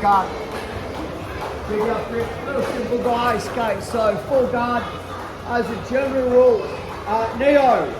Guard. Giddy Up Grips, little simple guys. Okay, so full guard as a general rule. Neo,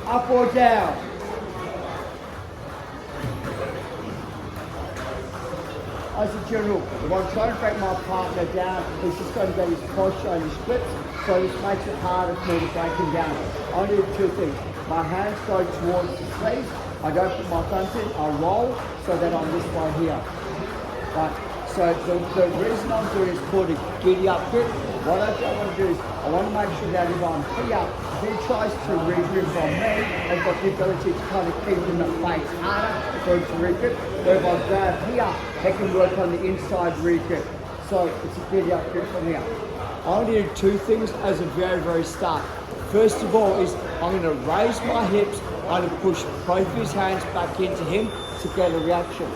up or down. As a general, if I'm trying to break my partner down, he's just going to get his posture and his grips, so this makes it harder for me to break him down. I do two things. My hands go towards the sleeves, I don't put my thumbs in, I roll so that I'm this way here. Right. So the reason I'm doing is called a giddy up grip. What I want to do is I want to make sure that if I'm here, if he tries to re-grip on me, I've got the ability to kind of keep him the face harder for him to re-grip. Where if I grab here, he can work on the inside re-grip. So it's a giddy up grip from here. I want to do two things as a very start. First of all is I'm going to raise my hips, I'm going to push both of his hands back into him to get a reaction.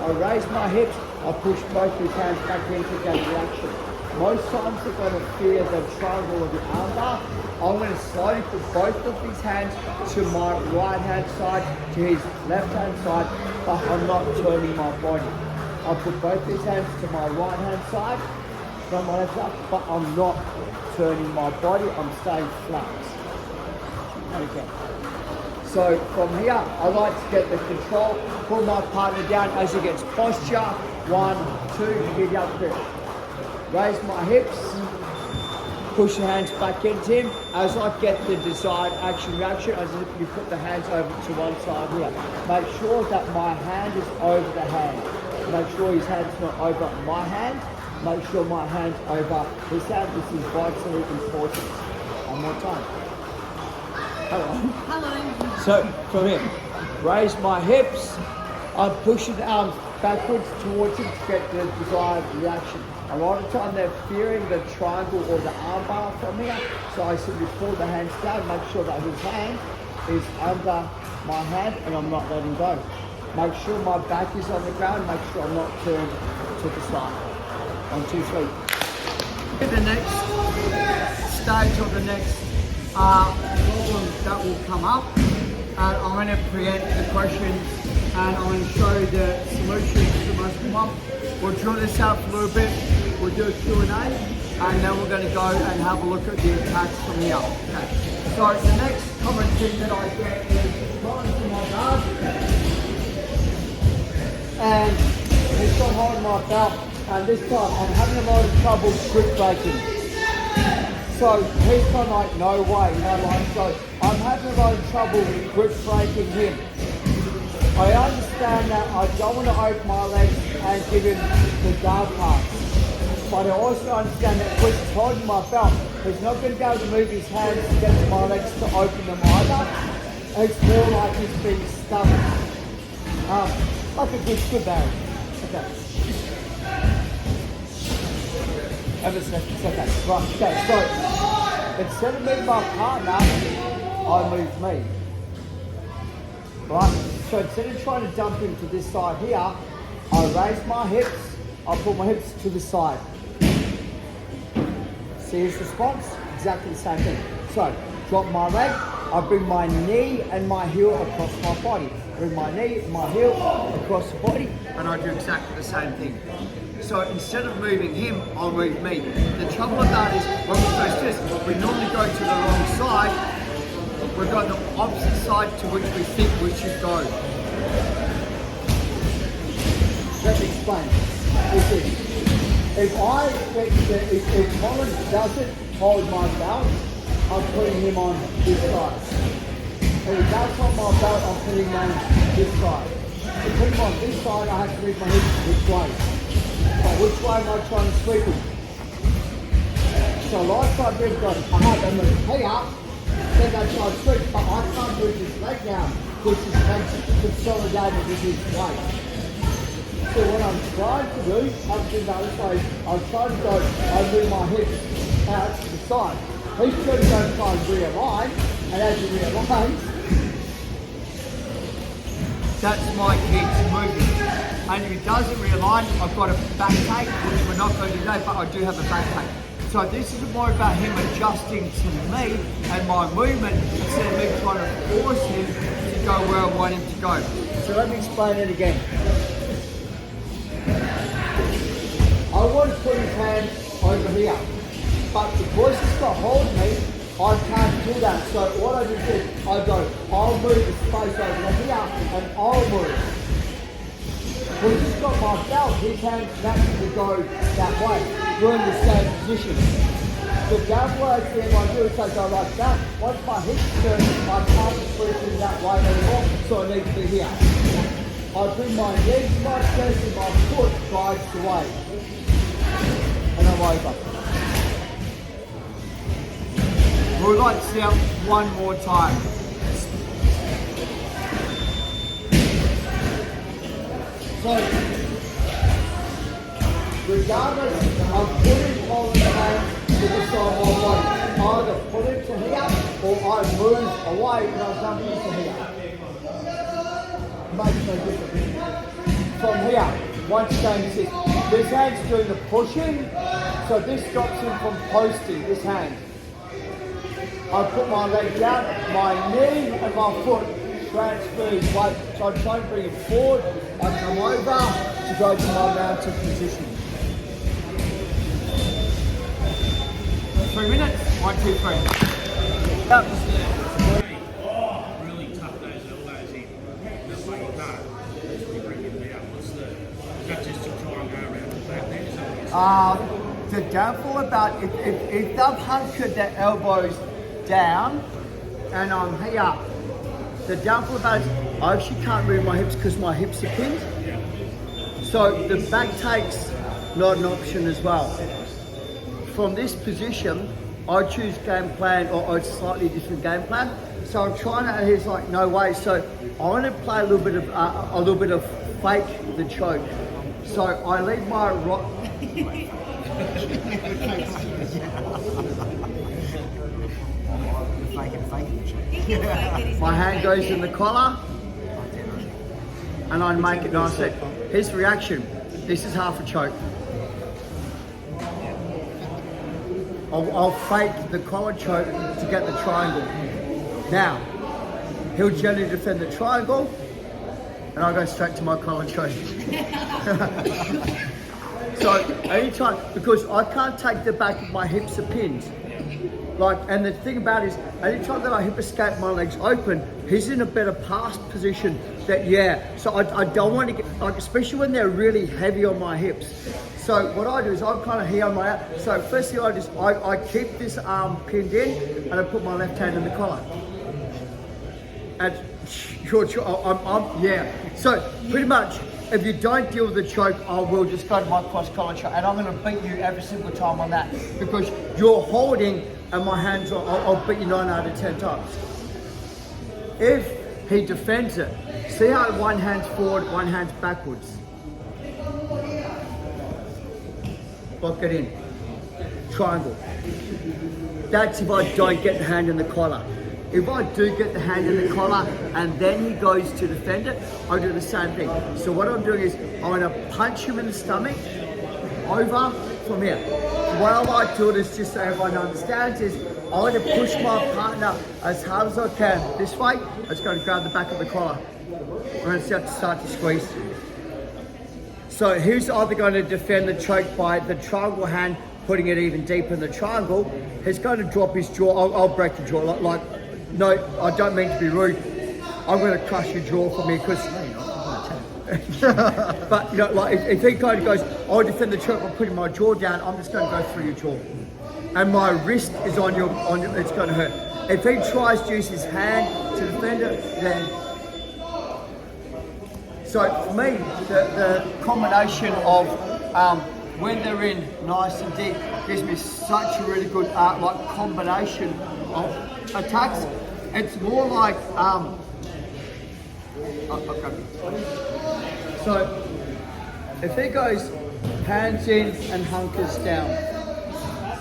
I raise my hips, I push both his hands back in to get a reaction. Most times they're going to fear the triangle or the armbar. I'm going to slowly put both of his hands to my right hand side, to his left hand side, but I'm not turning my body. I put both his hands to my right hand side, from my left side, but I'm not turning my body, I'm staying flat. Okay. So from here, I like to get the control, pull my partner down as he gets posture. 1, 2, giddy up grip. Raise my hips, push the hands back into him. As I get the desired action reaction, as if you put the hands over to one side here. Make sure that my hand is over the hand. Make sure his hand's not over my hand. Make sure my hand's over his hand. This is vitally important. One more time. Hello. So from here, raise my hips. I'm pushing the arms backwards towards him to get the desired reaction. A lot of time they're fearing the triangle or the armbar from here, so I simply pull the hands down, make sure that his hand is under my hand and I'm not letting go. Make sure my back is on the ground, make sure I'm not turned to the side. 1, 2, 3. The next stage or the next problem that will come up, and I'm going to preempt the questions and I'm going to show you the solutions to the most come up. We'll drill this out for a little bit, we'll do a Q&A, and then we're going to go and have a look at the attacks from here. Okay. So the next common thing that I get is going to my guard, and he's got holding my belt, and this time I'm having a lot of trouble grip breaking. So he's kind of like, no way, so I'm having a lot of trouble grip breaking him. I understand that I don't want to open my legs and give him the guard pass. But I also understand that Chris is holding my belt. He's not going to be able to move his hands to get to my legs to open them either. It's more like he's being stubborn. Like a good barrel. Okay. Have a second. It's okay. Right, okay, so instead of moving my partner, I move me. Right? So instead of trying to dump him to this side here, I raise my hips, I pull my hips to the side. See his response? Exactly the same thing. So, drop my leg, I bring my knee and my heel across my body. Bring my knee and my heel across the body, and I do exactly the same thing. So instead of moving him, I'll move me. The trouble with that is, when we first do this, we normally go to the wrong side. We've got the opposite side to which we think we should go. Let me explain. If Colin doesn't hold my belt, I'm putting him on this side. If he does hold my belt, I'm putting him on this side. To put him on this side, I have to move my hips this way. So which way am I trying to sweep him? So last time we've got, I had them here, then they try to sweep, but I can't move his leg down, which is consolidated with his weight. So what I'm trying to do, up to the other side, I'm trying to go, I move my hips out to the side. He's going to go try and realign, and as he realigns, that's my key to moving. And if he doesn't realign, I've got a back take, which we're not going to do today, but I do have a back take. So this is more about him adjusting to me and my movement instead of me trying to force him to go where I want him to go. So let me explain it again. already put his hand over here. But because he's got hold of me, I can't do that. So what I just do, I'll move the space over here and I'll move. Because he's got my belt, his hands naturally go that way. We're in the same position. The downward thing I do is I go like that. Once my hips turn, I can't sweep in that way anymore, so I need to be here. I bring my legs, my chest, and my foot guides the way. And I'm over. We'd like to see it one more time. So, regardless, I'm putting all the hands to the side of my body. I either put it to here or I move away and I dump it to here. Makes no difference. From here, once again, this hand's doing the pushing, so this stops him from posting, this hand. I put my leg down, my knee and my foot transfers weight. So I try to bring it forward, I come over to go to my mounted position. 3 minutes, 1, 2, 3. Yep. Really tuck those elbows in. That's why you can't really bring it down. Is that just to try and go around the back there? Is that what The downfall about if they've hunkered their elbows down and I'm here, the downfall about it is I actually can't move my hips because my hips are pinned. So the back take's not an option as well. From this position, I choose game plan or a slightly different game plan. So I'm trying to, and he's like, no way. So I want to play a little bit of fake the choke. So I leave my right. My hand goes in the collar and I make it nice. His reaction, this is half a choke. I'll fake the collar choke to get the triangle. Now, he'll generally defend the triangle and I go straight to my collar choke. So anytime, because I can't take the back of my hips are pinned. Like, and the thing about it is, anytime that I hip escape, my legs open, he's in a better pass position. So I don't want to get, like, especially when they're really heavy on my hips. So what I do is I'm kind of here on my, so first thing I keep this arm pinned in and I put my left hand in the collar. And sure, So pretty much, if you don't deal with the choke, I will just go to my cross collar choke, and I'm going to beat you every single time on that because you're holding and my hands are, I'll beat you 9 out of 10 times. If he defends it, see how one hand's forward, one hand's backwards. Lock it in. Triangle. That's if I don't get the hand in the collar. If I do get the hand in the collar and then he goes to defend it, I do the same thing. So what I'm doing is I'm going to punch him in the stomach, over from here. What I like to do is, just so everyone understands, is I'm going to push my partner as hard as I can this way. I'm just going to grab the back of the collar. I'm going to start to squeeze. So he's either going to defend the choke by the triangle hand, putting it even deeper in the triangle. He's going to drop his jaw. I'll break the jaw. No, I don't mean to be rude. I'm going to crush your jaw for me because. But you know, like if he kind of goes, I'll defend the choke by putting my jaw down. I'm just going to go through your jaw, and my wrist is on your. It's going to hurt. If he tries to use his hand to defend it, then. So for me, the combination of when they're in nice and deep gives me such a really good combination of attacks. It's more like okay. So if he goes hands in and hunkers down,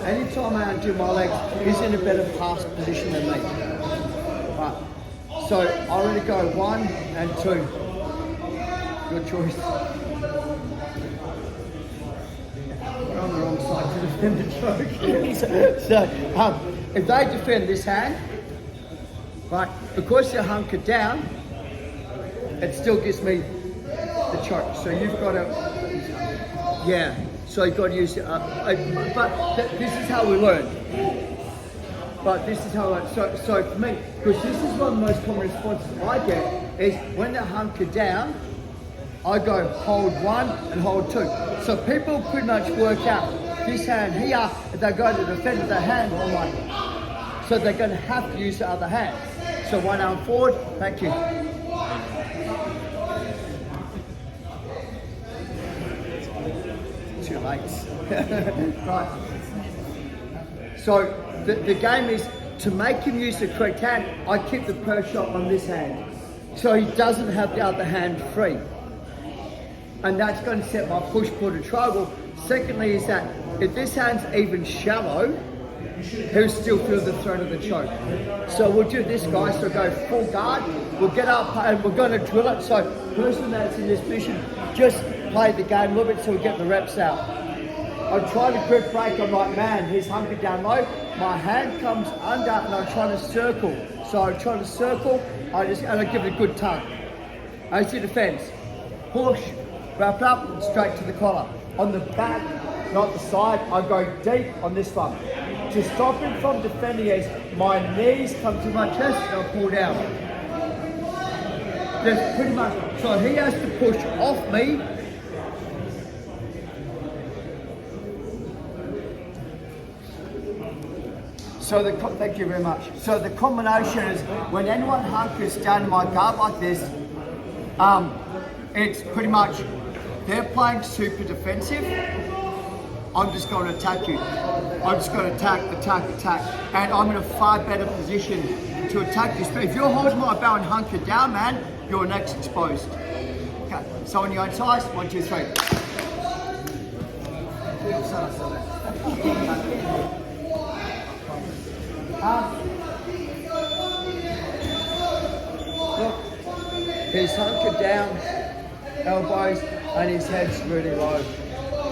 anytime I undo my legs, he's in a better pass position than me. Right. So I really go 1 and 2. Good choice. We're on the wrong side to defend the choke. So if they defend this hand, right, because you're hunkered down, it still gives me the choke. So you've got to, So you've got to use it. This is how we learn. But this is how so for me, because this is one of the most common responses I get, is when they're hunkered down, I go hold 1 and hold 2. So people pretty much work out this hand here, if they go to defend their hand on one. So they're going to have to use the other hand. So 1 arm forward, thank you. Too late. Right. So the game is to make him use the correct hand. I keep the purse shot on this hand, so he doesn't have the other hand free. And that's going to set my push-pull to trouble. Secondly is that if this hand's even shallow, he'll still feel the threat of the choke. So we'll do this, guys. So go full guard. We'll get up and we're going to drill it. So person that's in this position, just play the game a little bit so we get the reps out. I try to grip break. I'm like, man, he's hunkered down low. My hand comes under and I'm trying to circle. So I'm trying to circle. I give it a good tug. I see the fence. Push. Wrap up, straight to the collar. On the back, not the side, I go deep on this one. To stop him from defending is my knees come to my chest and I pull down. Just pretty much, so he has to push off me. So thank you very much. So the combination is when anyone hunkers down in my guard like this, it's pretty much they're playing super defensive. I'm just going to attack you. I'm just going to attack, and I'm in a far better position to attack this. But if you're holding my bow and hunkered down, man, your neck's exposed. Okay, so on your own size, 1, 2, 3. Look, he's hunkered down, elbows, and his head's really low.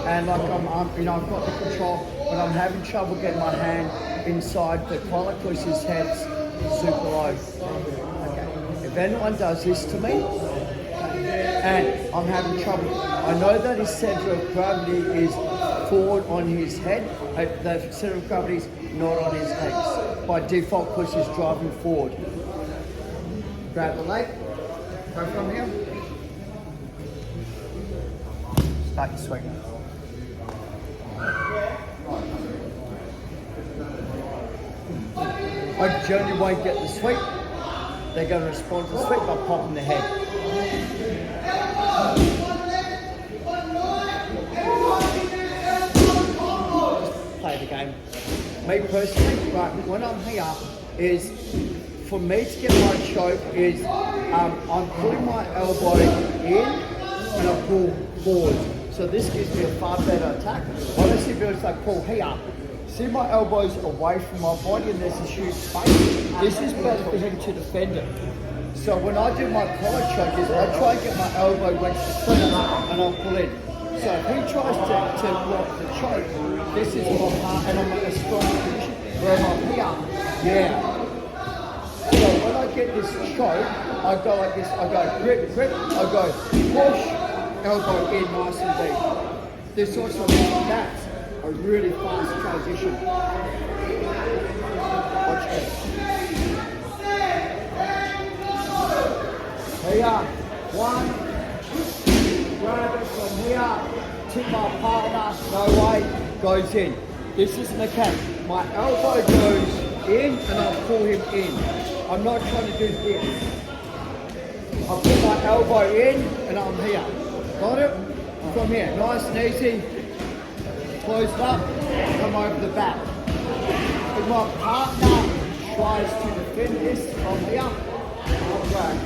And like I've got the control, but I'm having trouble getting my hand inside the collar because his head's super low. Okay. If anyone does this to me, and I'm having trouble, I know that his center of gravity is forward on his head. The center of gravity is not on his legs. By default, because he's driving forward. Grab the leg, go from here. Start your swing. I generally won't get the sweep. They're going to respond to the sweep by popping the head. Just play the game. Me personally, right, when I'm here, is for me to get my choke is I'm putting my elbow in and I pull forward. So this gives me a far better attack. Honestly, if I pull here, see my elbows away from my body and there's a huge space. This is better for him to defend it. So when I do my collar choke, I try and get my elbow wedged to center and I'll pull in. So if he tries to block the choke, this is my part and I'm in a strong position. Where I'm here, yeah. So when I get this choke, I go like this, I go grip, I go push, elbow in nice and deep. This also means that's a really fast transition. Watch this. Here, 1, grab it from here, tip my partner, no way, goes in. This isn't a catch. My elbow goes in and I'll pull him in. I'm not trying to do this. I'll put my elbow in and I'm here. Got it? From here, nice and easy. Close it up, come over the back. If my partner tries to defend this from here, I'll drag.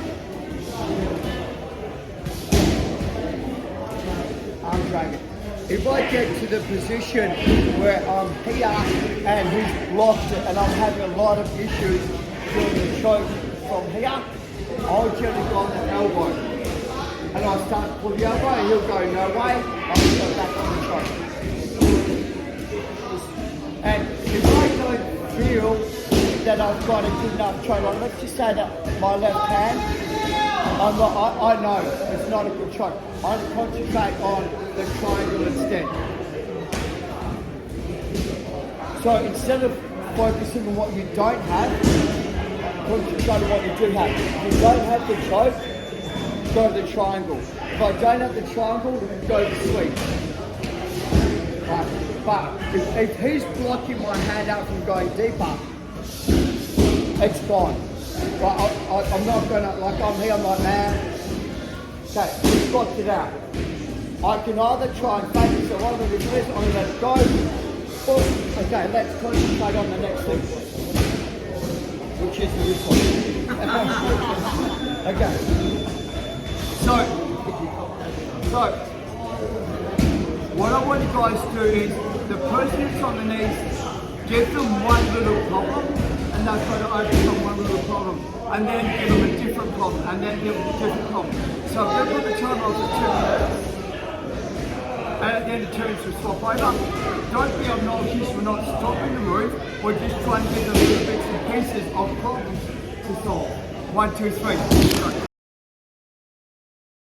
I'm dragging. If I get to the position where I'm here and he's blocked it and I'm having a lot of issues doing the choke from here, I'll generally go on the elbow. And I'll start to pull the elbow and he'll go no way, I'll just go back on the choke. And if I don't feel that I've got a good enough choke, like let's just say that my left hand, I know it's not a good choke. I concentrate on the triangle instead. So instead of focusing on what you don't have, concentrate on what you do have. If you don't have the choke, go to the triangle. If I don't have the triangle, go to the sweep. Right. But if he's blocking my hand out from going deeper, it's gone. But I'm not gonna, like I'm here, I'm like, man, okay, he's blocked it out. I can either try and fake it, so I'm gonna do this, I'm gonna let it go. Or, okay, let's concentrate on the next thing, which is this one. Okay. So, what I want you guys to do is, the person who's on the knees, give them one little problem, and they'll try to overcome one little problem, and then give them a different problem, and then give them a different problem. So if they've got the time off for 2 minutes, and at the end of 2 minutes we swap over, don't be obnoxious, we're not stopping the move, we're just trying to give them little bits and pieces of problems to solve. 1, 2, 3.